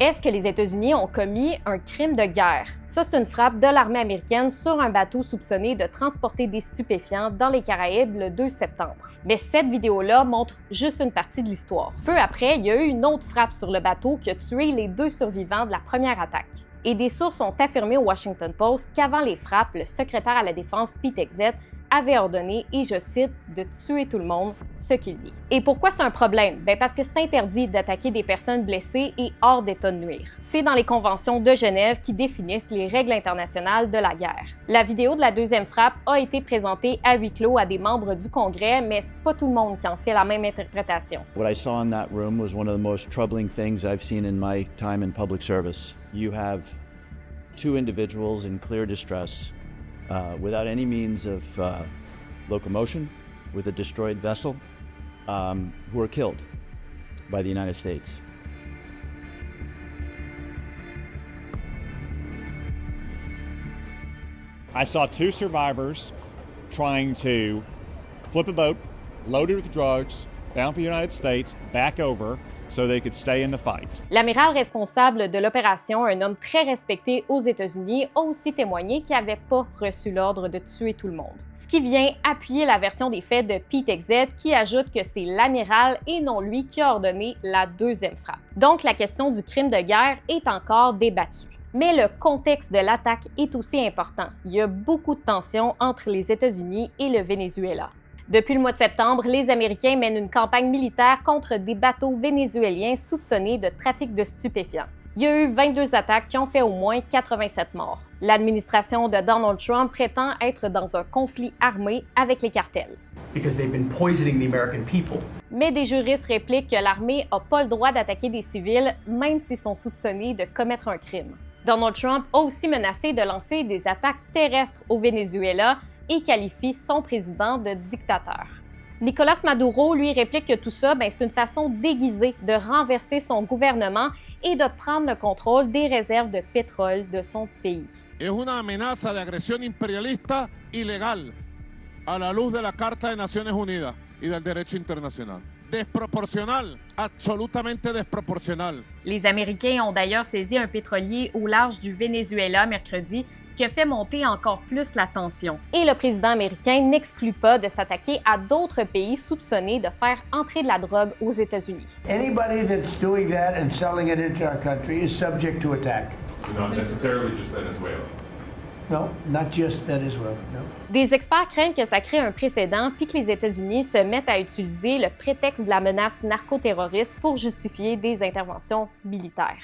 Est-ce que les États-Unis ont commis un crime de guerre? Ça, c'est une frappe de l'armée américaine sur un bateau soupçonné de transporter des stupéfiants dans les Caraïbes le 2 septembre. Mais cette vidéo-là montre juste une partie de l'histoire. Peu après, il y a eu une autre frappe sur le bateau qui a tué les 2 survivants de la première attaque. Et des sources ont affirmé au Washington Post qu'avant les frappes, le secrétaire à la Défense, Pete Hegseth, avait ordonné, et je cite, de tuer tout le monde, ce qu'il vit. Et pourquoi c'est un problème? Parce que c'est interdit d'attaquer des personnes blessées et hors d'état de nuire. C'est dans les conventions de Genève qui définissent les règles internationales de la guerre. La vidéo de la deuxième frappe a été présentée à huis clos à des membres du Congrès, mais c'est pas tout le monde qui en fait la même interprétation. What I saw in that room was one of the most troubling things I've seen in my time in public service. You have two individuals in clear distress. Without any means of locomotion, with a destroyed vessel, who were killed by the United States. I saw two survivors trying to flip a boat loaded with drugs bound for the United States back over so they could stay in the fight. L'amiral responsable de l'opération, un homme très respecté aux États-Unis, a aussi témoigné qu'il n'avait pas reçu l'ordre de tuer tout le monde. Ce qui vient appuyer la version des faits de Pete Hegseth, qui ajoute que c'est l'amiral et non lui qui a ordonné la deuxième frappe. Donc la question du crime de guerre est encore débattue. Mais le contexte de l'attaque est aussi important. Il y a beaucoup de tensions entre les États-Unis et le Venezuela. Depuis le mois de septembre, les Américains mènent une campagne militaire contre des bateaux vénézuéliens soupçonnés de trafic de stupéfiants. Il y a eu 22 attaques qui ont fait au moins 87 morts. L'administration de Donald Trump prétend être dans un conflit armé avec les cartels. Because they've been poisoning the American people. Mais des juristes répliquent que l'armée n'a pas le droit d'attaquer des civils, même s'ils sont soupçonnés de commettre un crime. Donald Trump a aussi menacé de lancer des attaques terrestres au Venezuela et qualifie son président de dictateur. Nicolás Maduro lui réplique que tout ça, c'est une façon déguisée de renverser son gouvernement et de prendre le contrôle des réserves de pétrole de son pays. Es una amenaza de agresión imperialista ilegal a la luz de la Carta de Naciones Unidas y del derecho internacional. Desproporcional, absolutamente desproporcional. Les Américains ont d'ailleurs saisi un pétrolier au large du Venezuela mercredi, ce qui a fait monter encore plus la tension. Et le président américain n'exclut pas de s'attaquer à d'autres pays soupçonnés de faire entrer de la drogue aux États-Unis. Anybody that's doing that and selling it into our country is subject to attack. So not necessarily just Venezuela. No, not just Venezuela, no. Des experts craignent que ça crée un précédent puis que les États-Unis se mettent à utiliser le prétexte de la menace narcoterroriste pour justifier des interventions militaires.